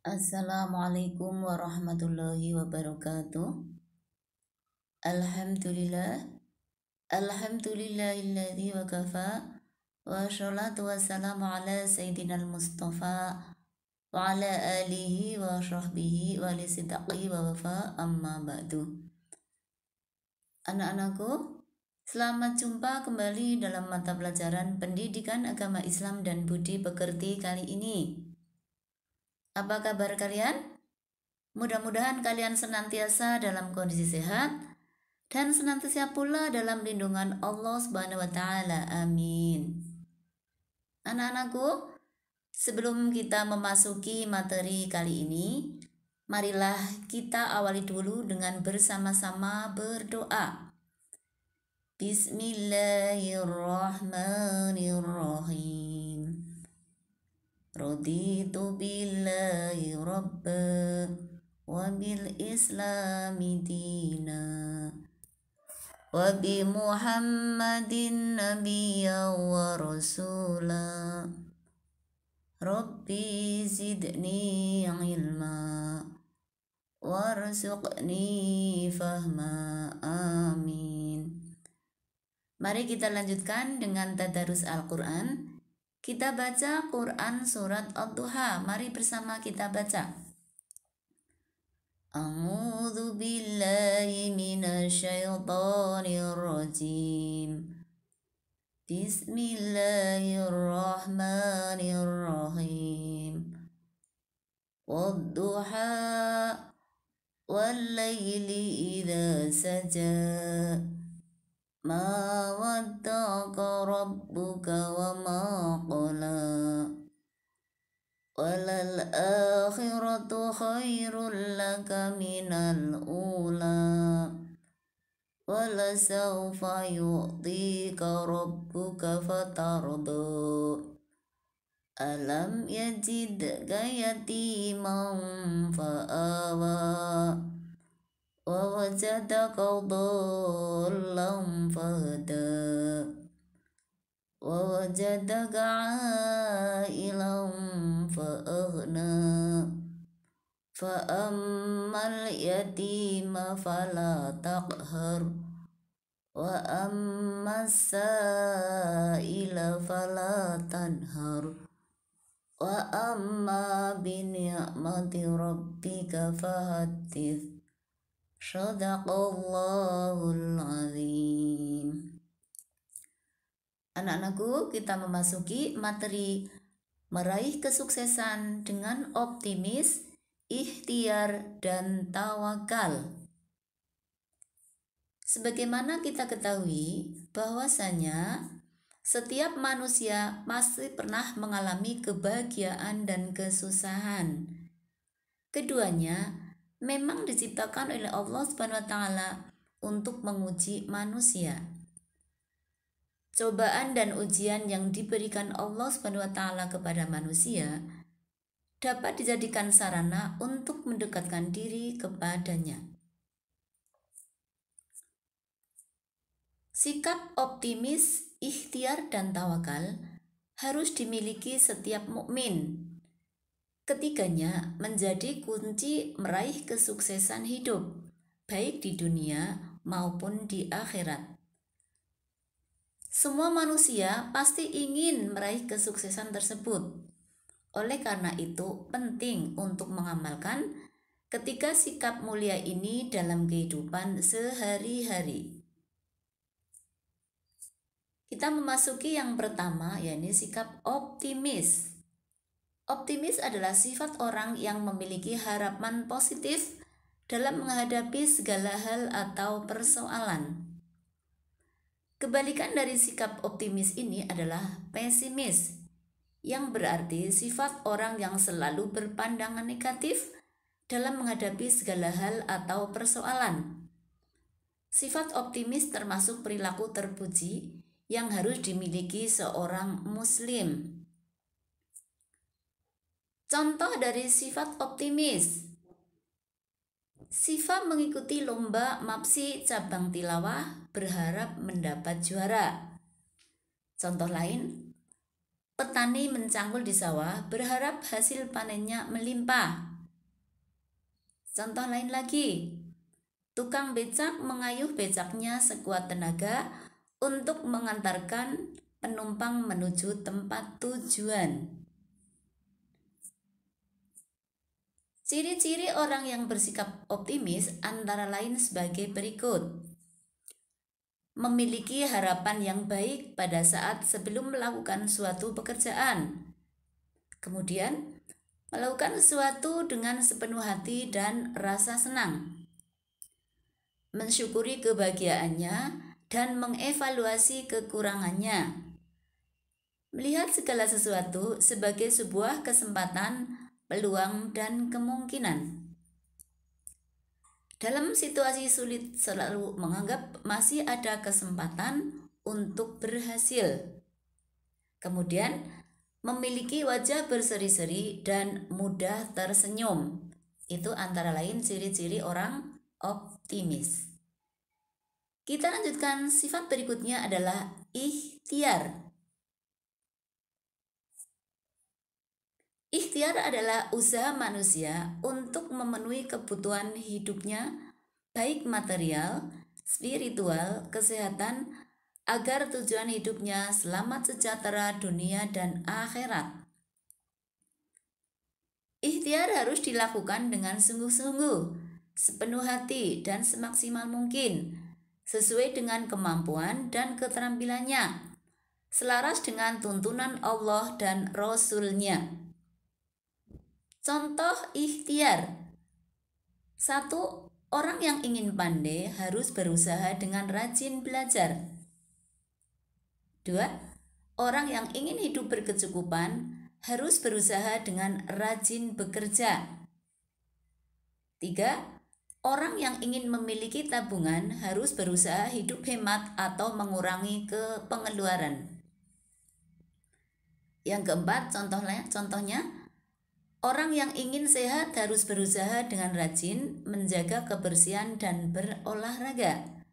Assalamualaikum warahmatullahi wabarakatuh. Alhamdulillah. Alhamdulillahilladzi wa kafa. Wa sholatu wassalamu ala sayyidina al-mustafa wa ala alihi wa sahbihi wa lisidaqi wa wafa amma ba'du. Anak-anakku, selamat jumpa kembali dalam mata pelajaran Pendidikan Agama Islam dan Budi Pekerti kali ini. Apa kabar kalian? Mudah-mudahan kalian senantiasa dalam kondisi sehat dan senantiasa pula dalam lindungan Allah Subhanahu wa taala. Amin. Anak-anakku, sebelum kita memasuki materi kali ini, marilah kita awali dulu dengan bersama-sama berdoa. Bismillahirrahmanirrahim. Raditu billahi rabba wa bil islami dina wa bi muhammadin nabiyya wa rasula. Rabbi zidni ilma warzuqni fahma. Amin. Mari kita lanjutkan dengan tadarus Al-Quran. Kita baca Quran surat Ad-Duha. Mari bersama kita baca. A'udzu billahi minasyaitonir rajim. Bismillahirrahmanirrahim. Wad-duha wal-laili idza saja. Ma wadda'aka rabbuka wa ma qala. Walal akhiratu khairul laka minal ula. Wala sawfa yu'tika rabbuka fatarda. Alam yajidka yatiman fa'awa. Wa wajadaka dhallan fahada. Wa wajadaka 'ailan fa'aghna. Fa ammal yatima fala taqhar. Wa ammas sa'ila fala tanhar. Wa amma bi ni'mati rabbika fahaddits. Shadaqallahul azim. Anak-anakku, kita memasuki materi meraih kesuksesan dengan optimis, ikhtiar, dan tawakal. Sebagaimana kita ketahui bahwasanya setiap manusia pasti pernah mengalami kebahagiaan dan kesusahan. Keduanya memang diciptakan oleh Allah Subhanahu wa taala untuk menguji manusia. Cobaan dan ujian yang diberikan Allah Subhanahu wa taala kepada manusia dapat dijadikan sarana untuk mendekatkan diri kepadanya. Sikap optimis, ikhtiar, dan tawakal harus dimiliki setiap mukmin. Ketiganya menjadi kunci meraih kesuksesan hidup, baik di dunia maupun di akhirat. Semua manusia pasti ingin meraih kesuksesan tersebut. Oleh karena itu, penting untuk mengamalkan ketiga sikap mulia ini dalam kehidupan sehari-hari. Kita memasuki yang pertama, yakni sikap optimis. Optimis adalah sifat orang yang memiliki harapan positif dalam menghadapi segala hal atau persoalan. Kebalikan dari sikap optimis ini adalah pesimis, yang berarti sifat orang yang selalu berpandangan negatif dalam menghadapi segala hal atau persoalan. Sifat optimis termasuk perilaku terpuji yang harus dimiliki seorang muslim. Contoh dari sifat optimis. Sifa mengikuti lomba MAPSI cabang tilawah berharap mendapat juara. Contoh lain, petani mencangkul di sawah berharap hasil panennya melimpah. Contoh lain lagi, tukang becak mengayuh becaknya sekuat tenaga untuk mengantarkan penumpang menuju tempat tujuan. Ciri-ciri orang yang bersikap optimis antara lain sebagai berikut. Memiliki harapan yang baik pada saat sebelum melakukan suatu pekerjaan. Kemudian, melakukan sesuatu dengan sepenuh hati dan rasa senang. Mensyukuri kebahagiaannya dan mengevaluasi kekurangannya. Melihat segala sesuatu sebagai sebuah kesempatan, peluang, dan kemungkinan. Dalam situasi sulit selalu menganggap masih ada kesempatan untuk berhasil. Kemudian, memiliki wajah berseri-seri dan mudah tersenyum. Itu antara lain ciri-ciri orang optimis. Kita lanjutkan, sifat berikutnya adalah ikhtiar. Ikhtiar adalah usaha manusia untuk memenuhi kebutuhan hidupnya, baik material, spiritual, kesehatan, agar tujuan hidupnya selamat sejahtera dunia dan akhirat. Ikhtiar harus dilakukan dengan sungguh-sungguh, sepenuh hati, dan semaksimal mungkin, sesuai dengan kemampuan dan keterampilannya, selaras dengan tuntunan Allah dan Rasul-Nya. Contoh ikhtiar. 1. Orang yang ingin pandai harus berusaha dengan rajin belajar. 2. Orang yang ingin hidup berkecukupan harus berusaha dengan rajin bekerja. 3. Orang yang ingin memiliki tabungan harus berusaha hidup hemat atau mengurangi pengeluaran. Yang keempat, contohnya, orang yang ingin sehat harus berusaha dengan rajin menjaga kebersihan dan berolahraga.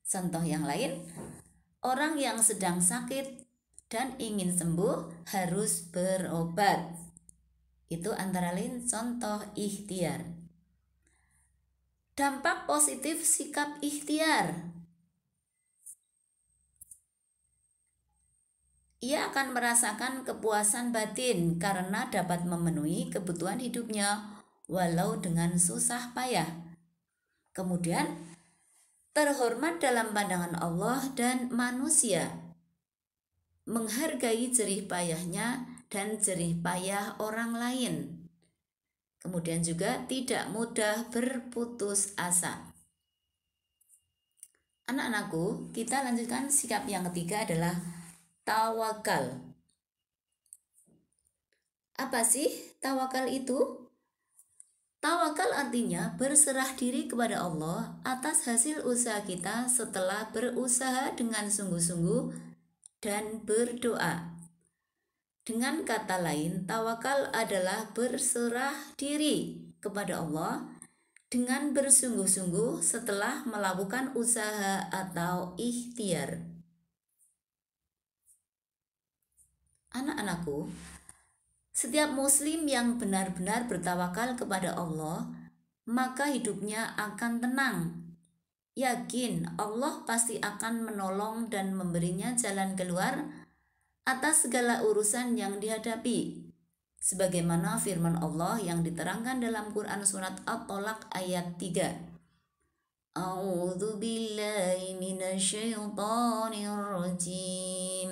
Contoh yang lain, orang yang sedang sakit dan ingin sembuh harus berobat. Itu antara lain contoh ikhtiar. Dampak positif sikap ikhtiar. Ia akan merasakan kepuasan batin karena dapat memenuhi kebutuhan hidupnya walau dengan susah payah. Kemudian, terhormat dalam pandangan Allah dan manusia. Menghargai jerih payahnya dan jerih payah orang lain. Kemudian juga tidak mudah berputus asa. Anak-anakku, kita lanjutkan sikap yang ketiga adalah tawakal. Apa sih tawakal itu? Tawakal artinya berserah diri kepada Allah atas hasil usaha kita setelah berusaha dengan sungguh-sungguh dan berdoa. Dengan kata lain, tawakal adalah berserah diri kepada Allah dengan bersungguh-sungguh setelah melakukan usaha atau ikhtiar. Anak-anakku, setiap muslim yang benar-benar bertawakal kepada Allah, maka hidupnya akan tenang. Yakin Allah pasti akan menolong dan memberinya jalan keluar atas segala urusan yang dihadapi. Sebagaimana firman Allah yang diterangkan dalam Quran surat At-Tolaq ayat 3. A'udzu billahi minasyaitonir rajim.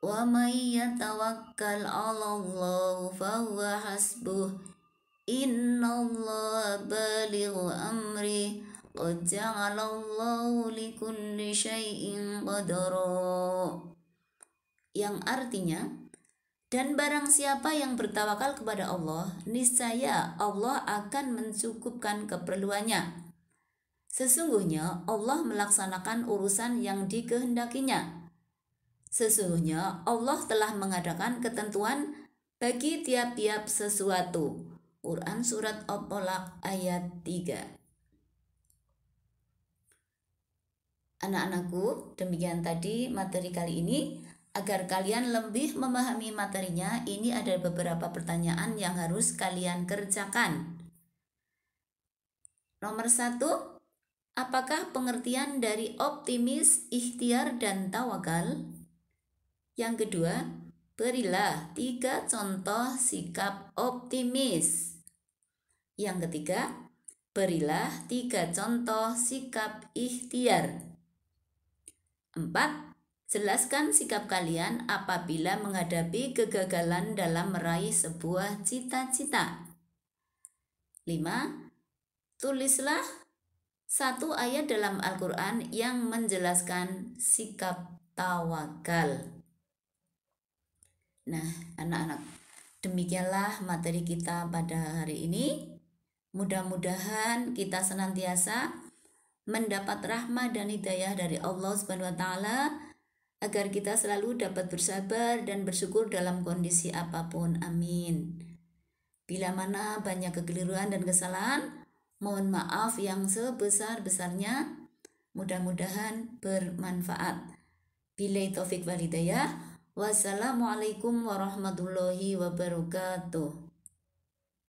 Wa may yatawakkal 'alallah fahuwa hasbuh. Innallaha balighu amri. Qad ja'alallahu likulli syai'in qadara. Yang artinya, dan barang siapa yang bertawakal kepada Allah, niscaya Allah akan mencukupkan keperluannya. Sesungguhnya Allah melaksanakan urusan yang dikehendakinya. Sesungguhnya Allah telah mengadakan ketentuan bagi tiap-tiap sesuatu. Quran surat At-Tolaq ayat 3. Anak-anakku, demikian tadi materi kali ini. Agar kalian lebih memahami materinya, ini ada beberapa pertanyaan yang harus kalian kerjakan. Nomor 1, apakah pengertian dari optimis, ikhtiar, dan tawakal? Yang kedua, berilah 3 contoh sikap optimis. Yang ketiga, berilah 3 contoh sikap ikhtiar. 4, jelaskan sikap kalian apabila menghadapi kegagalan dalam meraih sebuah cita-cita. 5, tulislah 1 ayat dalam Al-Quran yang menjelaskan sikap tawakal. Nah, anak-anak, demikianlah materi kita pada hari ini. Mudah-mudahan kita senantiasa mendapat rahmat dan hidayah dari Allah Subhanahu wa taala, agar kita selalu dapat bersabar dan bersyukur dalam kondisi apapun. Amin. Bila mana banyak kekeliruan dan kesalahan, mohon maaf yang sebesar-besarnya. Mudah-mudahan bermanfaat. Billahi taufik wal hidayah. Wassalamualaikum warahmatullahi wabarakatuh.